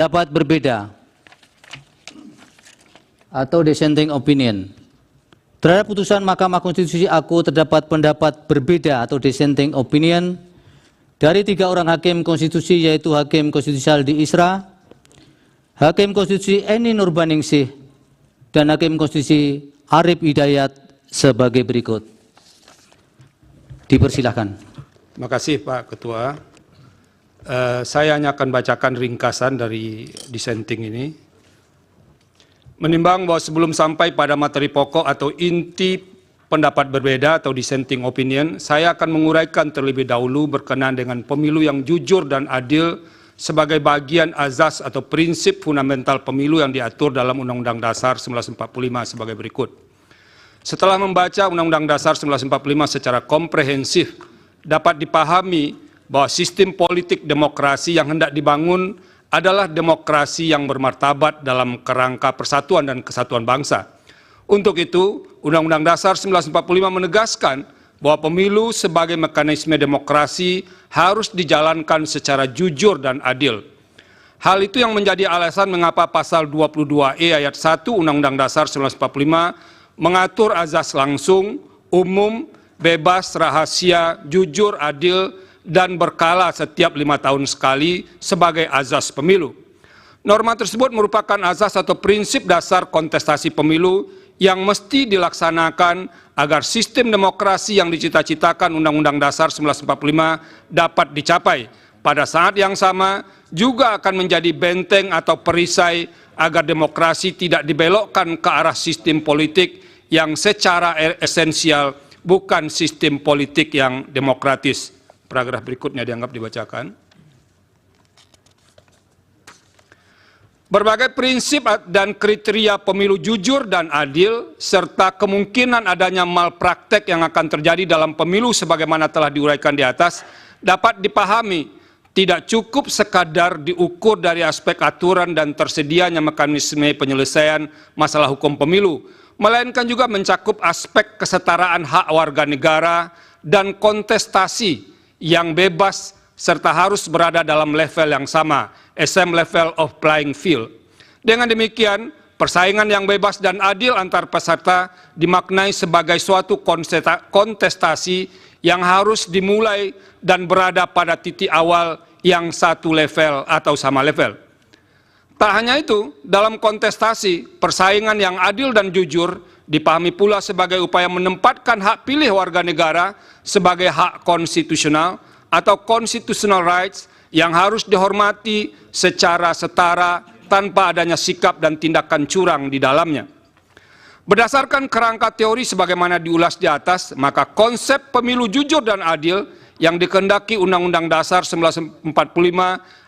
Pendapat berbeda atau dissenting opinion. Terhadap putusan Mahkamah Konstitusi aku terdapat pendapat berbeda atau dissenting opinion dari 3 orang hakim konstitusi, yaitu Hakim Konstitusi Saldi Isra, Hakim Konstitusi Eni Nurbaningsih, dan Hakim Konstitusi Arif Hidayat sebagai berikut. Dipersilahkan. Terima kasih Pak Ketua. Saya hanya akan bacakan ringkasan dari dissenting ini. Menimbang bahwa sebelum sampai pada materi pokok atau inti pendapat berbeda atau dissenting opinion, saya akan menguraikan terlebih dahulu berkenaan dengan pemilu yang jujur dan adil sebagai bagian azas atau prinsip fundamental pemilu yang diatur dalam Undang-Undang Dasar 1945 sebagai berikut. Setelah membaca Undang-Undang Dasar 1945 secara komprehensif, dapat dipahami bahwa sistem politik demokrasi yang hendak dibangun adalah demokrasi yang bermartabat dalam kerangka persatuan dan kesatuan bangsa. Untuk itu, Undang-Undang Dasar 1945 menegaskan bahwa pemilu sebagai mekanisme demokrasi harus dijalankan secara jujur dan adil. Hal itu yang menjadi alasan mengapa pasal 22E ayat 1 Undang-Undang Dasar 1945 mengatur azas langsung, umum, bebas, rahasia, jujur, adil, dan berkala setiap 5 tahun sekali sebagai azas pemilu. Norma tersebut merupakan azas atau prinsip dasar kontestasi pemilu yang mesti dilaksanakan agar sistem demokrasi yang dicita-citakan Undang-Undang Dasar 1945 dapat dicapai. Pada saat yang sama juga akan menjadi benteng atau perisai agar demokrasi tidak dibelokkan ke arah sistem politik yang secara esensial bukan sistem politik yang demokratis. Paragraf berikutnya dianggap dibacakan. Berbagai prinsip dan kriteria pemilu jujur dan adil, serta kemungkinan adanya malpraktek yang akan terjadi dalam pemilu sebagaimana telah diuraikan di atas, dapat dipahami tidak cukup sekadar diukur dari aspek aturan dan tersedianya mekanisme penyelesaian masalah hukum pemilu, melainkan juga mencakup aspek kesetaraan hak warga negara dan kontestasi yang bebas serta harus berada dalam level yang sama, same level of playing field. Dengan demikian, persaingan yang bebas dan adil antar peserta dimaknai sebagai suatu kontestasi yang harus dimulai dan berada pada titik awal yang satu level atau sama level. Tak hanya itu, dalam kontestasi, persaingan yang adil dan jujur dipahami pula sebagai upaya menempatkan hak pilih warga negara sebagai hak konstitusional atau constitutional rights yang harus dihormati secara setara tanpa adanya sikap dan tindakan curang di dalamnya. Berdasarkan kerangka teori sebagaimana diulas di atas, maka konsep pemilu jujur dan adil yang dikehendaki Undang-Undang Dasar 1945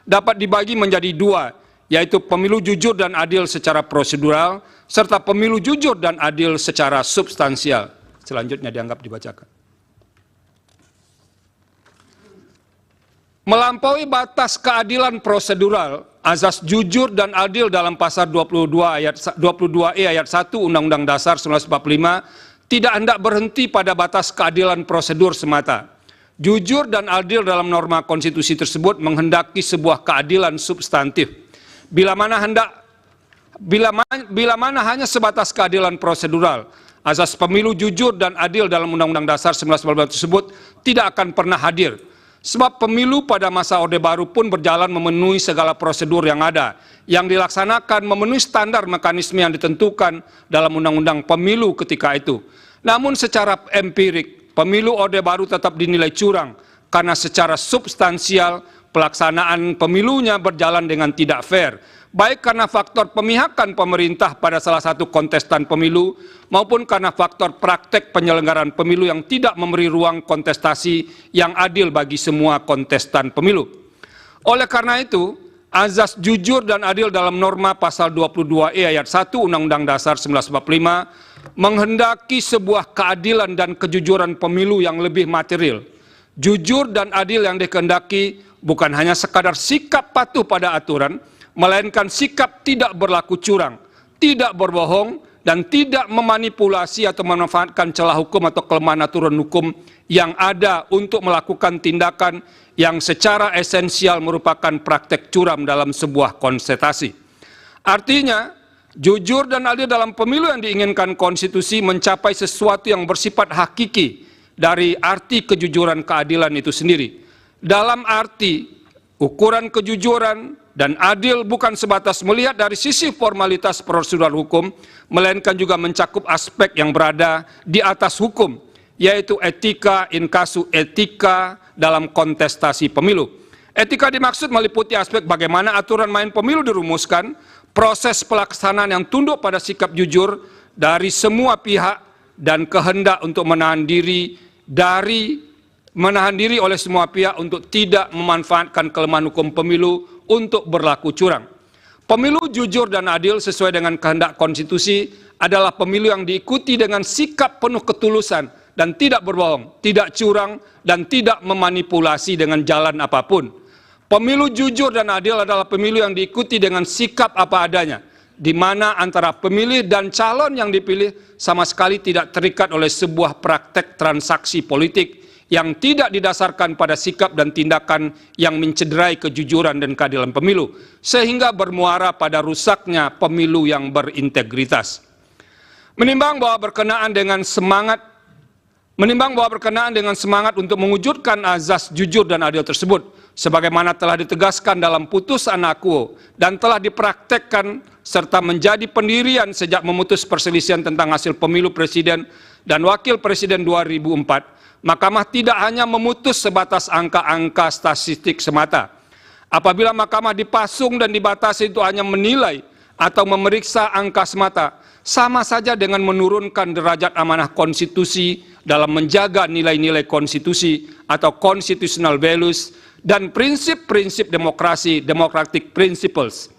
dapat dibagi menjadi 2, yaitu pemilu jujur dan adil secara prosedural, serta pemilu jujur dan adil secara substansial. Selanjutnya dianggap dibacakan. Melampaui batas keadilan prosedural, azas jujur dan adil dalam pasal 22E ayat 1 Undang-Undang Dasar 1945 tidak hendak berhenti pada batas keadilan prosedur semata. Jujur dan adil dalam norma konstitusi tersebut menghendaki sebuah keadilan substantif. Bila mana hanya sebatas keadilan prosedural, azas pemilu jujur dan adil dalam Undang-Undang Dasar 1945 tersebut tidak akan pernah hadir. Sebab pemilu pada masa Orde Baru pun berjalan memenuhi segala prosedur yang ada, yang dilaksanakan memenuhi standar mekanisme yang ditentukan dalam Undang-Undang Pemilu ketika itu. Namun secara empirik, pemilu Orde Baru tetap dinilai curang, karena secara substansial pelaksanaan pemilunya berjalan dengan tidak fair, baik karena faktor pemihakan pemerintah pada salah satu kontestan pemilu, maupun karena faktor praktek penyelenggaraan pemilu yang tidak memberi ruang kontestasi yang adil bagi semua kontestan pemilu. Oleh karena itu, azas jujur dan adil dalam norma pasal 22E ayat 1 Undang-Undang Dasar 1945 menghendaki sebuah keadilan dan kejujuran pemilu yang lebih material. Jujur dan adil yang dikehendaki bukan hanya sekadar sikap patuh pada aturan, melainkan sikap tidak berlaku curang, tidak berbohong, dan tidak memanipulasi atau memanfaatkan celah hukum atau kelemahan aturan hukum yang ada untuk melakukan tindakan yang secara esensial merupakan praktek curam dalam sebuah kontestasi. Artinya, jujur dan adil dalam pemilu yang diinginkan konstitusi mencapai sesuatu yang bersifat hakiki dari arti kejujuran keadilan itu sendiri. Dalam arti, ukuran kejujuran dan adil bukan sebatas melihat dari sisi formalitas prosedural hukum, melainkan juga mencakup aspek yang berada di atas hukum, yaitu etika in casu etika dalam kontestasi pemilu. Etika dimaksud meliputi aspek bagaimana aturan main pemilu dirumuskan, proses pelaksanaan yang tunduk pada sikap jujur dari semua pihak, dan kehendak untuk menahan diri oleh semua pihak untuk tidak memanfaatkan kelemahan hukum pemilu untuk berlaku curang. Pemilu jujur dan adil sesuai dengan kehendak konstitusi adalah pemilu yang diikuti dengan sikap penuh ketulusan dan tidak berbohong, tidak curang, dan tidak memanipulasi dengan jalan apapun. Pemilu jujur dan adil adalah pemilu yang diikuti dengan sikap apa adanya, di mana antara pemilih dan calon yang dipilih sama sekali tidak terikat oleh sebuah praktek transaksi politik yang tidak didasarkan pada sikap dan tindakan yang mencederai kejujuran dan keadilan pemilu, sehingga bermuara pada rusaknya pemilu yang berintegritas. Menimbang bahwa berkenaan dengan semangat untuk mewujudkan azas jujur dan adil tersebut, sebagaimana telah ditegaskan dalam putusan akuo dan telah dipraktekkan serta menjadi pendirian sejak memutus perselisihan tentang hasil pemilu presiden dan wakil presiden 2004, Mahkamah tidak hanya memutus sebatas angka-angka statistik semata. Apabila Mahkamah dipasung dan dibatasi itu hanya menilai atau memeriksa angka semata, sama saja dengan menurunkan derajat amanah konstitusi dalam menjaga nilai-nilai konstitusi atau constitutional values dan prinsip-prinsip demokrasi, democratic principles.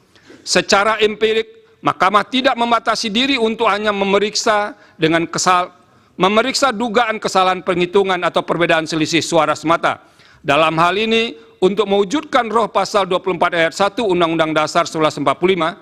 Secara empirik, Mahkamah tidak membatasi diri untuk hanya memeriksa dugaan kesalahan penghitungan atau perbedaan selisih suara semata. Dalam hal ini, untuk mewujudkan roh pasal 24 ayat 1 Undang-Undang Dasar 1945,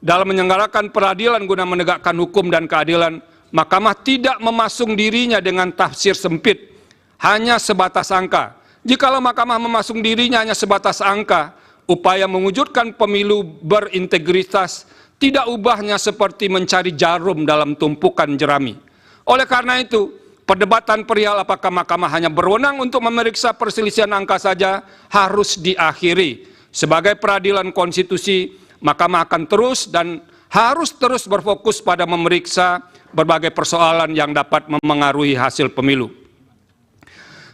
dalam menyelenggarakan peradilan guna menegakkan hukum dan keadilan, Mahkamah tidak memasung dirinya dengan tafsir sempit, hanya sebatas angka. Jikalau Mahkamah memasung dirinya hanya sebatas angka, upaya mewujudkan pemilu berintegritas tidak ubahnya seperti mencari jarum dalam tumpukan jerami. Oleh karena itu, perdebatan perihal apakah Mahkamah hanya berwenang untuk memeriksa perselisihan angka saja harus diakhiri. Sebagai peradilan konstitusi, Mahkamah akan terus dan harus terus berfokus pada memeriksa berbagai persoalan yang dapat memengaruhi hasil pemilu.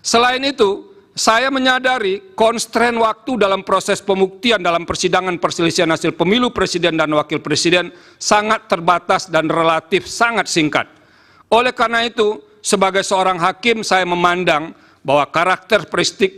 Selain itu, saya menyadari konstrain waktu dalam proses pembuktian dalam persidangan perselisihan hasil pemilu presiden dan wakil presiden sangat terbatas dan relatif sangat singkat. Oleh karena itu, sebagai seorang hakim saya memandang bahwa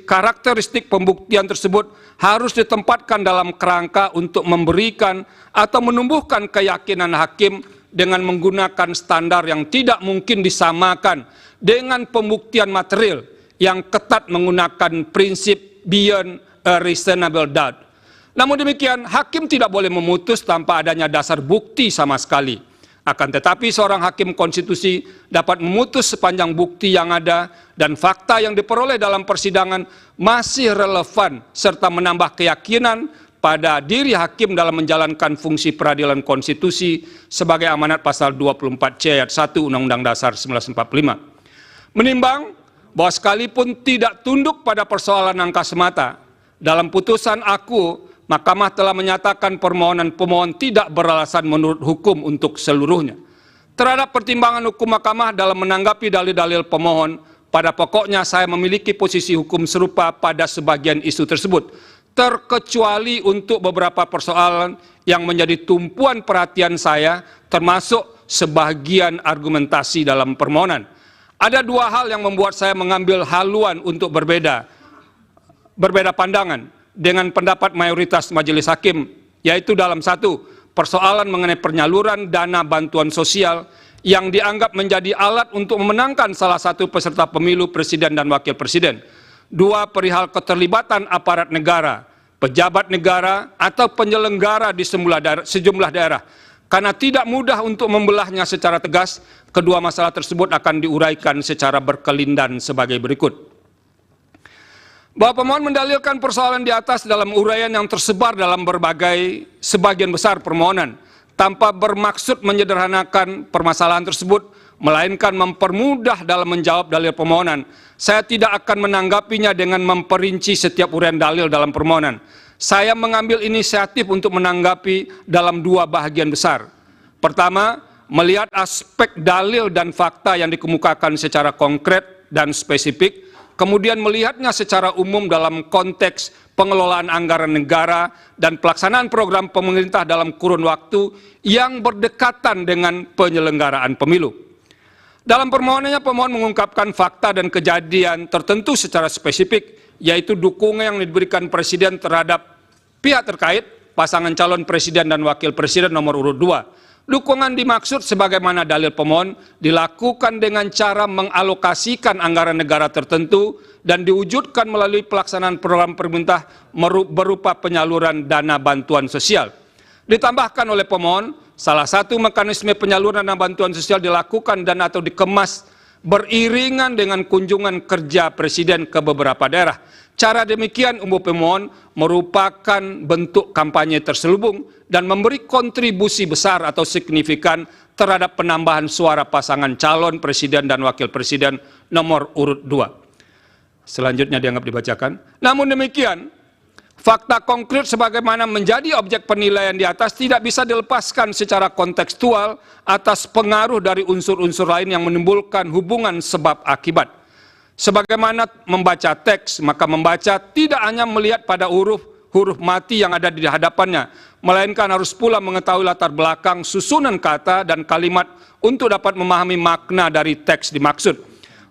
karakteristik pembuktian tersebut harus ditempatkan dalam kerangka untuk memberikan atau menumbuhkan keyakinan hakim dengan menggunakan standar yang tidak mungkin disamakan dengan pembuktian material yang ketat menggunakan prinsip beyond a reasonable doubt. Namun demikian, hakim tidak boleh memutus tanpa adanya dasar bukti sama sekali. Akan tetapi seorang hakim konstitusi dapat memutus sepanjang bukti yang ada dan fakta yang diperoleh dalam persidangan masih relevan serta menambah keyakinan pada diri hakim dalam menjalankan fungsi peradilan konstitusi sebagai amanat pasal 24C ayat 1 Undang-Undang Dasar 1945. Menimbang bahwa sekalipun tidak tunduk pada persoalan angka semata, dalam putusan aku, Mahkamah telah menyatakan permohonan pemohon tidak beralasan menurut hukum untuk seluruhnya. Terhadap pertimbangan hukum Mahkamah dalam menanggapi dalil-dalil pemohon, pada pokoknya saya memiliki posisi hukum serupa pada sebagian isu tersebut, terkecuali untuk beberapa persoalan yang menjadi tumpuan perhatian saya, termasuk sebagian argumentasi dalam permohonan. Ada dua hal yang membuat saya mengambil haluan untuk berbeda pandangan dengan pendapat mayoritas majelis hakim, yaitu dalam satu, persoalan mengenai penyaluran dana bantuan sosial yang dianggap menjadi alat untuk memenangkan salah satu peserta pemilu presiden dan wakil presiden. Dua, perihal keterlibatan aparat negara, pejabat negara, atau penyelenggara di sejumlah daerah Karena tidak mudah untuk membelahnya secara tegas, kedua masalah tersebut akan diuraikan secara berkelindan sebagai berikut. Bahwa pemohon mendalilkan persoalan di atas dalam uraian yang tersebar dalam sebagian besar permohonan, tanpa bermaksud menyederhanakan permasalahan tersebut, melainkan mempermudah dalam menjawab dalil permohonan. Saya tidak akan menanggapinya dengan memperinci setiap uraian dalil dalam permohonan. Saya mengambil inisiatif untuk menanggapi dalam dua bahagian besar. Pertama, melihat aspek dalil dan fakta yang dikemukakan secara konkret dan spesifik, kemudian melihatnya secara umum dalam konteks pengelolaan anggaran negara dan pelaksanaan program pemerintah dalam kurun waktu yang berdekatan dengan penyelenggaraan pemilu. Dalam permohonannya, pemohon mengungkapkan fakta dan kejadian tertentu secara spesifik, yaitu dukungan yang diberikan Presiden terhadap pihak terkait, pasangan calon Presiden dan Wakil Presiden nomor urut 2. Dukungan dimaksud sebagaimana dalil pemohon dilakukan dengan cara mengalokasikan anggaran negara tertentu dan diwujudkan melalui pelaksanaan program pemerintah berupa penyaluran dana bantuan sosial. Ditambahkan oleh pemohon, salah satu mekanisme penyaluran dana bantuan sosial dilakukan dan atau dikemas beriringan dengan kunjungan kerja Presiden ke beberapa daerah. Cara demikian umum pemohon merupakan bentuk kampanye terselubung dan memberi kontribusi besar atau signifikan terhadap penambahan suara pasangan calon Presiden dan Wakil Presiden nomor urut 2. Selanjutnya dianggap dibacakan. Namun demikian, fakta konkret sebagaimana menjadi objek penilaian di atas tidak bisa dilepaskan secara kontekstual atas pengaruh dari unsur-unsur lain yang menimbulkan hubungan sebab akibat. Sebagaimana membaca teks, maka membaca tidak hanya melihat pada huruf mati yang ada di hadapannya, melainkan harus pula mengetahui latar belakang susunan kata dan kalimat untuk dapat memahami makna dari teks dimaksud.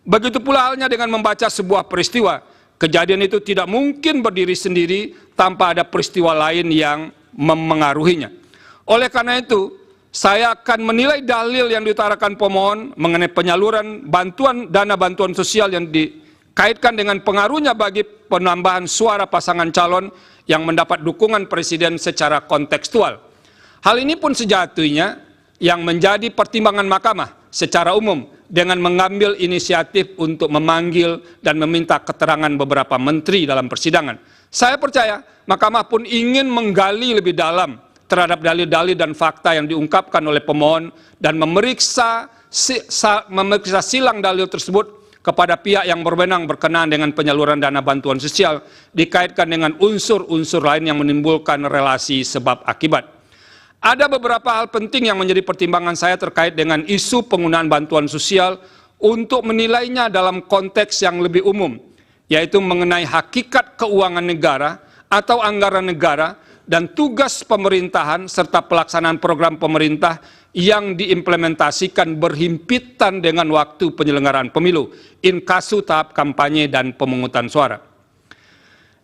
Begitu pula halnya dengan membaca sebuah peristiwa. Kejadian itu tidak mungkin berdiri sendiri tanpa ada peristiwa lain yang memengaruhinya. Oleh karena itu, saya akan menilai dalil yang diutarakan pemohon mengenai penyaluran dana bantuan sosial yang dikaitkan dengan pengaruhnya bagi penambahan suara pasangan calon yang mendapat dukungan Presiden secara kontekstual. Hal ini pun sejatinya yang menjadi pertimbangan mahkamah secara umum dengan mengambil inisiatif untuk memanggil dan meminta keterangan beberapa menteri dalam persidangan. Saya percaya mahkamah pun ingin menggali lebih dalam terhadap dalil-dalil dan fakta yang diungkapkan oleh pemohon dan memeriksa silang dalil tersebut kepada pihak yang berwenang berkenaan dengan penyaluran dana bantuan sosial dikaitkan dengan unsur-unsur lain yang menimbulkan relasi sebab akibat. Ada beberapa hal penting yang menjadi pertimbangan saya terkait dengan isu penggunaan bantuan sosial untuk menilainya dalam konteks yang lebih umum, yaitu mengenai hakikat keuangan negara atau anggaran negara dan tugas pemerintahan serta pelaksanaan program pemerintah yang diimplementasikan berhimpitan dengan waktu penyelenggaraan pemilu, inkasu tahap kampanye dan pemungutan suara.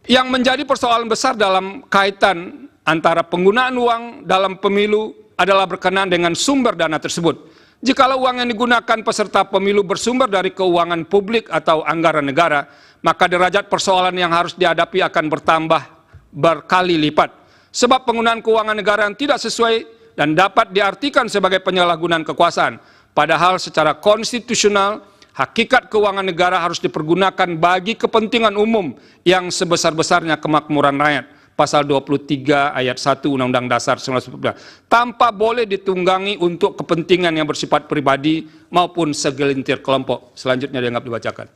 Yang menjadi persoalan besar dalam kaitan antara penggunaan uang dalam pemilu adalah berkenaan dengan sumber dana tersebut. Jikalau uang yang digunakan peserta pemilu bersumber dari keuangan publik atau anggaran negara, maka derajat persoalan yang harus dihadapi akan bertambah berkali lipat. Sebab penggunaan keuangan negara yang tidak sesuai dan dapat diartikan sebagai penyalahgunaan kekuasaan. Padahal secara konstitusional, hakikat keuangan negara harus dipergunakan bagi kepentingan umum yang sebesar-besarnya kemakmuran rakyat. Pasal 23 ayat 1 Undang-Undang Dasar 1945, tanpa boleh ditunggangi untuk kepentingan yang bersifat pribadi maupun segelintir kelompok. Selanjutnya dianggap dibacakan.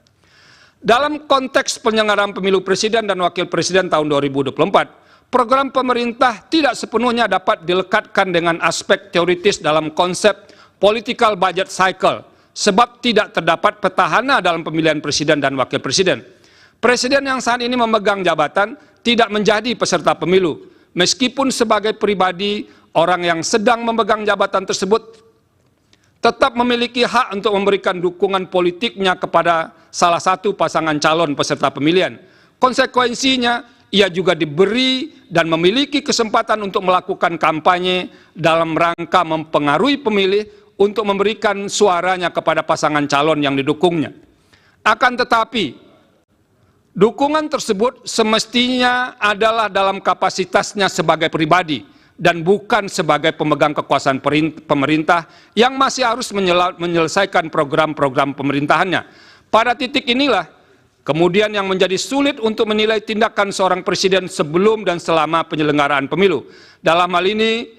Dalam konteks penyelenggaraan pemilu presiden dan wakil presiden tahun 2024, program pemerintah tidak sepenuhnya dapat dilekatkan dengan aspek teoritis dalam konsep political budget cycle, sebab tidak terdapat petahana dalam pemilihan presiden dan wakil presiden. Presiden yang saat ini memegang jabatan tidak menjadi peserta pemilu, meskipun sebagai pribadi orang yang sedang memegang jabatan tersebut tetap memiliki hak untuk memberikan dukungan politiknya kepada salah satu pasangan calon peserta pemilihan. Konsekuensinya, ia juga diberi dan memiliki kesempatan untuk melakukan kampanye dalam rangka mempengaruhi pemilih untuk memberikan suaranya kepada pasangan calon yang didukungnya. Akan tetapi, dukungan tersebut semestinya adalah dalam kapasitasnya sebagai pribadi, dan bukan sebagai pemegang kekuasaan pemerintah yang masih harus menyelesaikan program-program pemerintahannya. Pada titik inilah kemudian yang menjadi sulit untuk menilai tindakan seorang presiden sebelum dan selama penyelenggaraan pemilu. Dalam hal ini,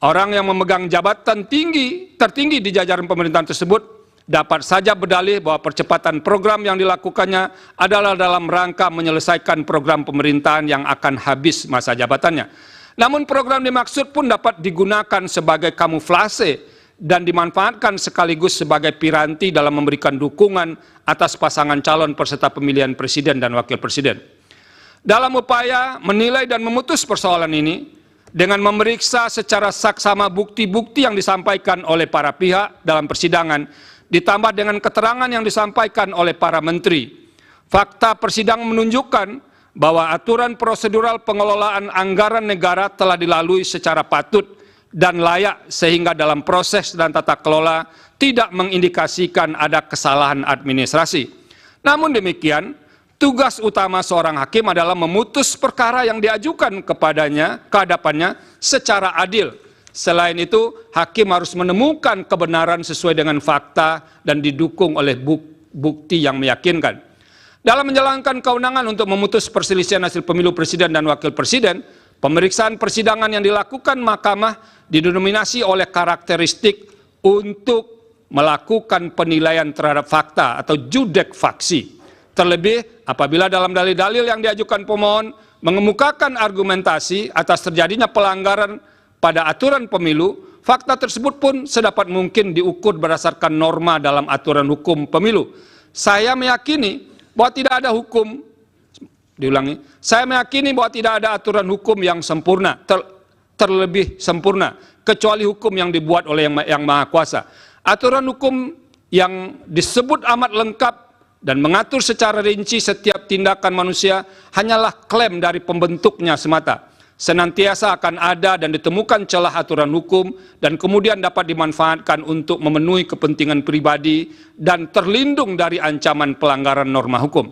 orang yang memegang jabatan tertinggi di jajaran pemerintahan tersebut dapat saja berdalih bahwa percepatan program yang dilakukannya adalah dalam rangka menyelesaikan program pemerintahan yang akan habis masa jabatannya. Namun program dimaksud pun dapat digunakan sebagai kamuflase dan dimanfaatkan sekaligus sebagai piranti dalam memberikan dukungan atas pasangan calon peserta pemilihan presiden dan wakil presiden. Dalam upaya menilai dan memutus persoalan ini, dengan memeriksa secara saksama bukti-bukti yang disampaikan oleh para pihak dalam persidangan, ditambah dengan keterangan yang disampaikan oleh para menteri, fakta persidangan menunjukkan bahwa aturan prosedural pengelolaan anggaran negara telah dilalui secara patut dan layak sehingga dalam proses dan tata kelola tidak mengindikasikan ada kesalahan administrasi. Namun demikian, tugas utama seorang hakim adalah memutus perkara yang diajukan ke hadapannya secara adil. Selain itu, hakim harus menemukan kebenaran sesuai dengan fakta dan didukung oleh bukti yang meyakinkan. Dalam menjalankan kewenangan untuk memutus perselisihan hasil pemilu presiden dan wakil presiden, pemeriksaan persidangan yang dilakukan mahkamah didominasi oleh karakteristik untuk melakukan penilaian terhadap fakta atau judek faksi. Terlebih apabila dalam dalil-dalil yang diajukan pemohon mengemukakan argumentasi atas terjadinya pelanggaran pada aturan pemilu, fakta tersebut pun sedapat mungkin diukur berdasarkan norma dalam aturan hukum pemilu. Saya meyakini bahwa tidak ada hukum, saya meyakini bahwa tidak ada aturan hukum yang sempurna, terlebih sempurna, kecuali hukum yang dibuat oleh Yang Maha Kuasa. Aturan hukum yang disebut amat lengkap dan mengatur secara rinci setiap tindakan manusia hanyalah klaim dari pembentuknya semata. Senantiasa akan ada dan ditemukan celah aturan hukum dan kemudian dapat dimanfaatkan untuk memenuhi kepentingan pribadi dan terlindung dari ancaman pelanggaran norma hukum.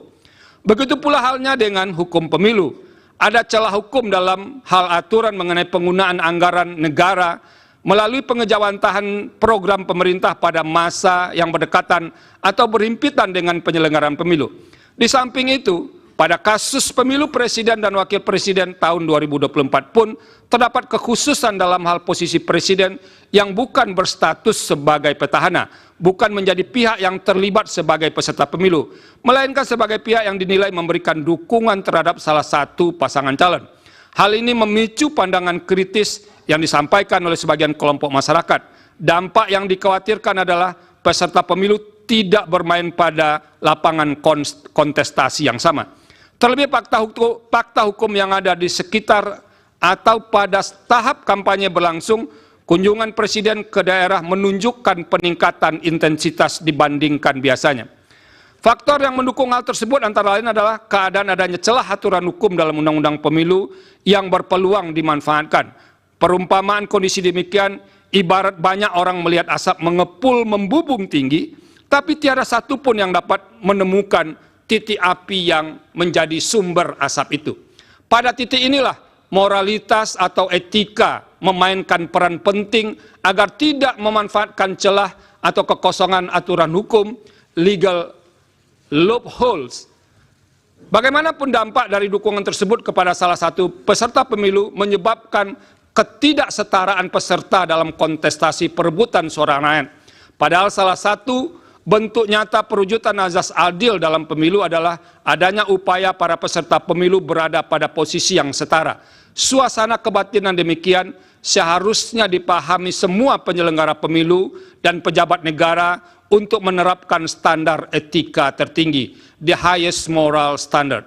Begitu pula halnya dengan hukum pemilu. Ada celah hukum dalam hal aturan mengenai penggunaan anggaran negara melalui pengejawantahan program pemerintah pada masa yang berdekatan atau berhimpitan dengan penyelenggaraan pemilu. Di samping itu, pada kasus pemilu presiden dan wakil presiden tahun 2024 pun terdapat kekhususan dalam hal posisi presiden yang bukan berstatus sebagai petahana, bukan menjadi pihak yang terlibat sebagai peserta pemilu, melainkan sebagai pihak yang dinilai memberikan dukungan terhadap salah satu pasangan calon. Hal ini memicu pandangan kritis yang disampaikan oleh sebagian kelompok masyarakat. Dampak yang dikhawatirkan adalah peserta pemilu tidak bermain pada lapangan kontestasi yang sama. Terlebih fakta hukum yang ada di sekitar atau pada tahap kampanye berlangsung, kunjungan presiden ke daerah menunjukkan peningkatan intensitas dibandingkan biasanya. Faktor yang mendukung hal tersebut antara lain adalah keadaan adanya celah aturan hukum dalam undang-undang pemilu yang berpeluang dimanfaatkan. Perumpamaan kondisi demikian ibarat banyak orang melihat asap mengepul membubung tinggi, tapi tiada satu pun yang dapat menemukan titik api yang menjadi sumber asap itu. Pada titik inilah moralitas atau etika memainkan peran penting agar tidak memanfaatkan celah atau kekosongan aturan hukum, legal loopholes. Bagaimanapun dampak dari dukungan tersebut kepada salah satu peserta pemilu menyebabkan ketidaksetaraan peserta dalam kontestasi perebutan suara rakyat. Padahal salah satu bentuk nyata perwujudan azas adil dalam pemilu adalah adanya upaya para peserta pemilu berada pada posisi yang setara. Suasana kebatinan demikian seharusnya dipahami semua penyelenggara pemilu dan pejabat negara untuk menerapkan standar etika tertinggi, the highest moral standard.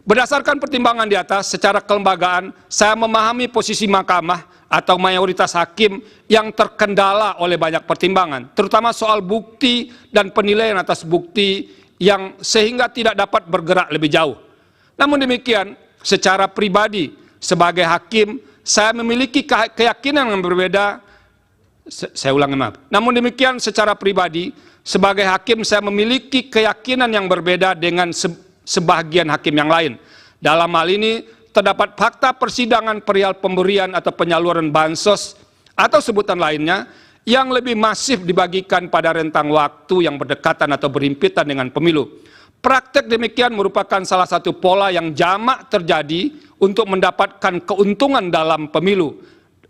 Berdasarkan pertimbangan di atas, secara kelembagaan, saya memahami posisi mahkamah atau mayoritas hakim yang terkendala oleh banyak pertimbangan, terutama soal bukti dan penilaian atas bukti yang sehingga tidak dapat bergerak lebih jauh. Namun demikian, secara pribadi, sebagai hakim, saya memiliki keyakinan yang berbeda. Namun demikian, secara pribadi, sebagai hakim, saya memiliki keyakinan yang berbeda dengan sebagian hakim yang lain. Dalam hal ini, terdapat fakta persidangan perihal pemberian atau penyaluran bansos atau sebutan lainnya yang lebih masif dibagikan pada rentang waktu yang berdekatan atau berhimpitan dengan pemilu. Praktek demikian merupakan salah satu pola yang jamak terjadi untuk mendapatkan keuntungan dalam pemilu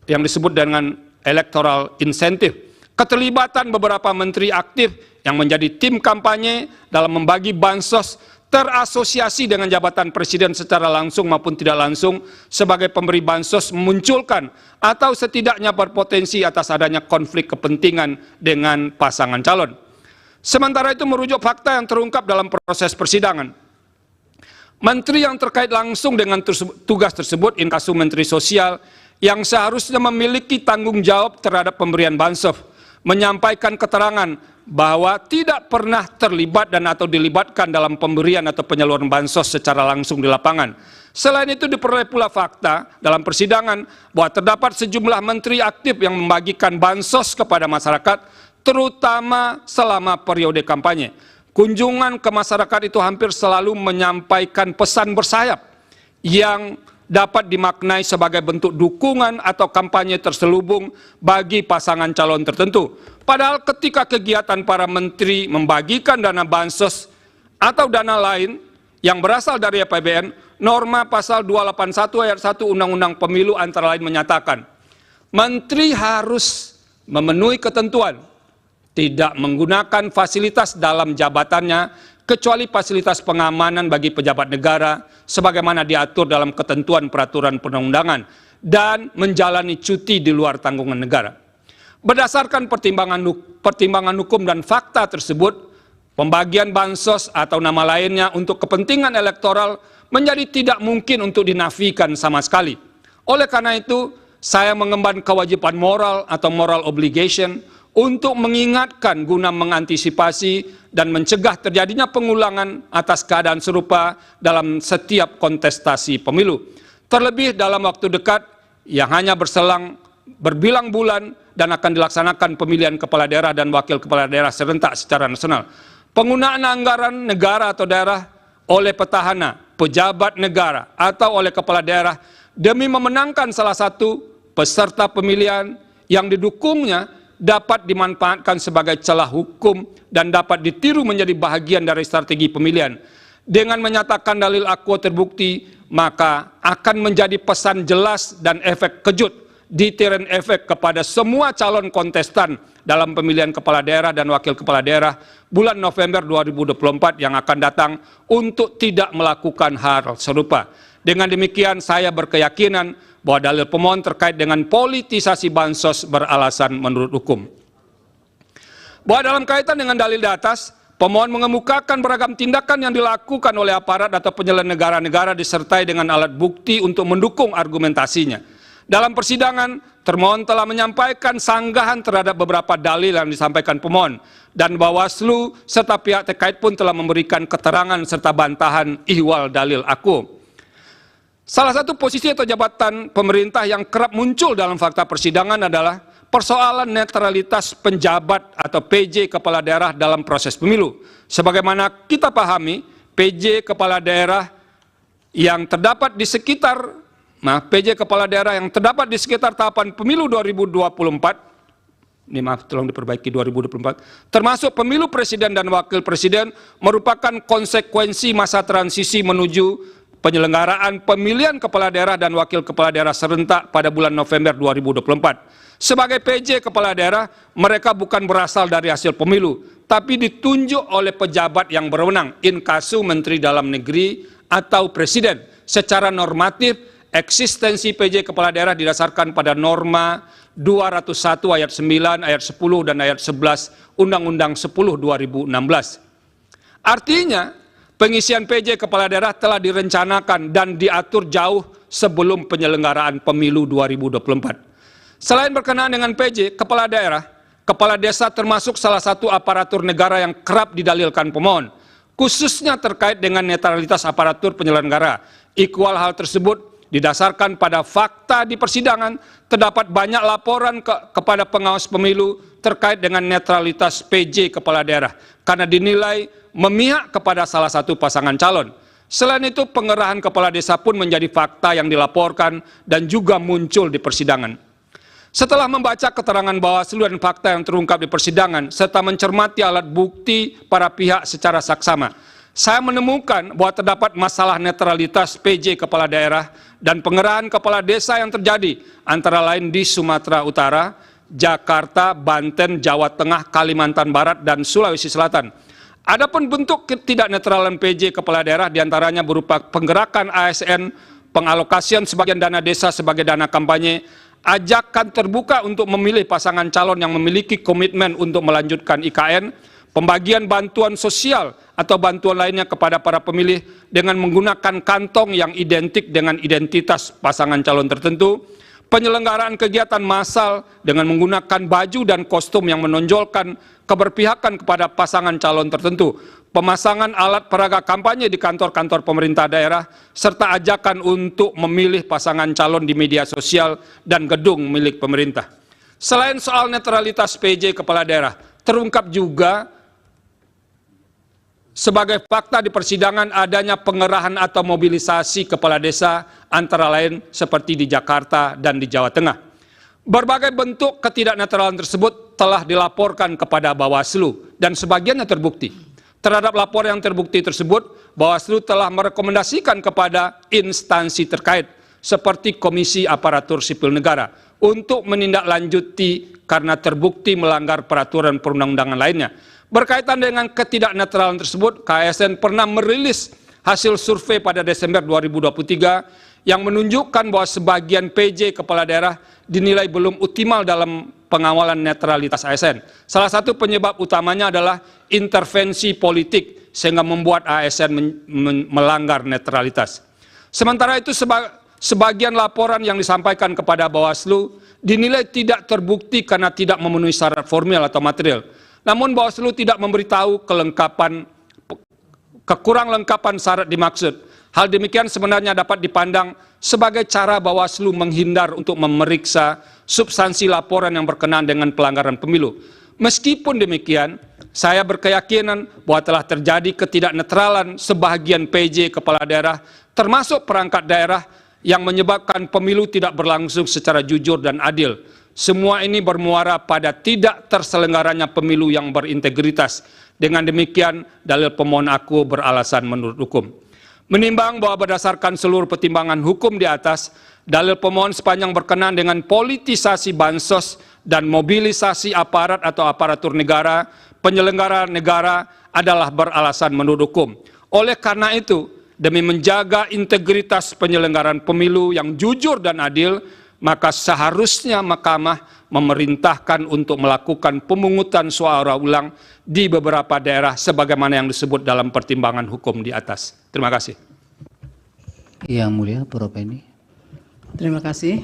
yang disebut dengan electoral incentive. Keterlibatan beberapa menteri aktif yang menjadi tim kampanye dalam membagi bansos terasosiasi dengan jabatan presiden secara langsung maupun tidak langsung sebagai pemberi bansos memunculkan atau setidaknya berpotensi atas adanya konflik kepentingan dengan pasangan calon. Sementara itu merujuk fakta yang terungkap dalam proses persidangan. Menteri yang terkait langsung dengan tugas tersebut, inkasu Menteri Sosial, yang seharusnya memiliki tanggung jawab terhadap pemberian bansos, menyampaikan keterangan bahwa tidak pernah terlibat dan atau dilibatkan dalam pemberian atau penyaluran bansos secara langsung di lapangan. Selain itu diperoleh pula fakta dalam persidangan bahwa terdapat sejumlah menteri aktif yang membagikan bansos kepada masyarakat, terutama selama periode kampanye. Kunjungan ke masyarakat itu hampir selalu menyampaikan pesan bersayap yang dapat dimaknai sebagai bentuk dukungan atau kampanye terselubung bagi pasangan calon tertentu. Padahal ketika kegiatan para menteri membagikan dana bansos atau dana lain yang berasal dari APBN, norma pasal 281 ayat 1 Undang-Undang Pemilu antara lain menyatakan, menteri harus memenuhi ketentuan, tidak menggunakan fasilitas dalam jabatannya kecuali fasilitas pengamanan bagi pejabat negara sebagaimana diatur dalam ketentuan peraturan perundang-undangan dan menjalani cuti di luar tanggungan negara. Berdasarkan pertimbangan hukum dan fakta tersebut, pembagian bansos atau nama lainnya untuk kepentingan elektoral menjadi tidak mungkin untuk dinafikan sama sekali. Oleh karena itu, saya mengemban kewajiban moral atau moral obligation untuk mengingatkan guna mengantisipasi dan mencegah terjadinya pengulangan atas keadaan serupa dalam setiap kontestasi pemilu. Terlebih dalam waktu dekat yang hanya berselang berbilang bulan dan akan dilaksanakan pemilihan kepala daerah dan wakil kepala daerah serentak secara nasional. Penggunaan anggaran negara atau daerah oleh petahana, pejabat negara atau oleh kepala daerah demi memenangkan salah satu peserta pemilihan yang didukungnya dapat dimanfaatkan sebagai celah hukum dan dapat ditiru menjadi bahagian dari strategi pemilihan. Dengan menyatakan dalil akuo terbukti, maka akan menjadi pesan jelas dan efek kejut, deterrent efek kepada semua calon kontestan dalam pemilihan kepala daerah dan wakil kepala daerah bulan November 2024 yang akan datang untuk tidak melakukan hal serupa. Dengan demikian, saya berkeyakinan bahwa dalil pemohon terkait dengan politisasi bansos beralasan menurut hukum. Bahwa dalam kaitan dengan dalil di atas, pemohon mengemukakan beragam tindakan yang dilakukan oleh aparat atau penyelenggara negara disertai dengan alat bukti untuk mendukung argumentasinya. Dalam persidangan, termohon telah menyampaikan sanggahan terhadap beberapa dalil yang disampaikan pemohon, dan Bawaslu serta pihak terkait pun telah memberikan keterangan serta bantahan ihwal dalil akuo. Salah satu posisi atau jabatan pemerintah yang kerap muncul dalam fakta persidangan adalah persoalan netralitas penjabat atau PJ kepala daerah dalam proses pemilu. Sebagaimana kita pahami, PJ kepala daerah yang terdapat di sekitar tahapan pemilu 2024, ini maaf tolong diperbaiki 2024, termasuk pemilu presiden dan wakil presiden merupakan konsekuensi masa transisi menuju penyelenggaraan pemilihan kepala daerah dan wakil kepala daerah serentak pada bulan November 2024. Sebagai PJ kepala daerah, mereka bukan berasal dari hasil pemilu, tapi ditunjuk oleh pejabat yang berwenang, inkasu Menteri Dalam Negeri atau Presiden. Secara normatif, eksistensi PJ kepala daerah didasarkan pada norma 201 ayat 9, ayat 10, dan ayat 11 Undang-Undang 10 2016. Artinya, pengisian PJ kepala daerah telah direncanakan dan diatur jauh sebelum penyelenggaraan pemilu 2024. Selain berkenaan dengan PJ kepala daerah, kepala desa termasuk salah satu aparatur negara yang kerap didalilkan pemohon, khususnya terkait dengan netralitas aparatur penyelenggara. Ikhwal hal tersebut didasarkan pada fakta di persidangan, terdapat banyak laporan kepada pengawas pemilu terkait dengan netralitas PJ kepala daerah, karena dinilai memihak kepada salah satu pasangan calon. Selain itu, pengerahan kepala desa pun menjadi fakta yang dilaporkan dan juga muncul di persidangan. Setelah membaca keterangan Bawaslu dan fakta yang terungkap di persidangan, serta mencermati alat bukti para pihak secara saksama, saya menemukan bahwa terdapat masalah netralitas PJ kepala daerah dan pengerahan kepala desa yang terjadi, antara lain di Sumatera Utara, Jakarta, Banten, Jawa Tengah, Kalimantan Barat, dan Sulawesi Selatan. Adapun bentuk ketidaknetralan PJ kepala daerah diantaranya berupa penggerakan ASN, pengalokasian sebagian dana desa sebagai dana kampanye, ajakan terbuka untuk memilih pasangan calon yang memiliki komitmen untuk melanjutkan IKN, pembagian bantuan sosial atau bantuan lainnya kepada para pemilih dengan menggunakan kantong yang identik dengan identitas pasangan calon tertentu, penyelenggaraan kegiatan massal dengan menggunakan baju dan kostum yang menonjolkan keberpihakan kepada pasangan calon tertentu, pemasangan alat peraga kampanye di kantor-kantor pemerintah daerah, serta ajakan untuk memilih pasangan calon di media sosial dan gedung milik pemerintah. Selain soal netralitas PJ kepala daerah, terungkap juga sebagai fakta di persidangan adanya pengerahan atau mobilisasi kepala desa antara lain seperti di Jakarta dan di Jawa Tengah. Berbagai bentuk ketidaknetralan tersebut telah dilaporkan kepada Bawaslu dan sebagiannya terbukti. Terhadap laporan yang terbukti tersebut, Bawaslu telah merekomendasikan kepada instansi terkait seperti Komisi Aparatur Sipil Negara untuk menindaklanjuti karena terbukti melanggar peraturan perundang-undangan lainnya. Berkaitan dengan ketidaknetralan tersebut, KSN pernah merilis hasil survei pada Desember 2023 yang menunjukkan bahwa sebagian PJ kepala daerah dinilai belum optimal dalam pengawalan netralitas ASN. Salah satu penyebab utamanya adalah intervensi politik sehingga membuat ASN melanggar netralitas. Sementara itu sebagian laporan yang disampaikan kepada Bawaslu dinilai tidak terbukti karena tidak memenuhi syarat formil atau material. Namun Bawaslu tidak memberitahu kekurang lengkapan syarat dimaksud. Hal demikian sebenarnya dapat dipandang sebagai cara Bawaslu menghindar untuk memeriksa substansi laporan yang berkenaan dengan pelanggaran pemilu. Meskipun demikian, saya berkeyakinan bahwa telah terjadi ketidaknetralan sebagian PJ kepala daerah, termasuk perangkat daerah, yang menyebabkan pemilu tidak berlangsung secara jujur dan adil. Semua ini bermuara pada tidak terselenggaranya pemilu yang berintegritas. Dengan demikian, dalil pemohon aku beralasan menurut hukum. Menimbang bahwa berdasarkan seluruh pertimbangan hukum di atas, dalil pemohon sepanjang berkenaan dengan politisasi bansos dan mobilisasi aparat atau aparatur negara, penyelenggara negara adalah beralasan menurut hukum. Oleh karena itu, demi menjaga integritas penyelenggaraan pemilu yang jujur dan adil, maka seharusnya Mahkamah memerintahkan untuk melakukan pemungutan suara ulang di beberapa daerah sebagaimana yang disebut dalam pertimbangan hukum di atas. Terima kasih. Yang Mulia, Prof. Eni. Terima kasih.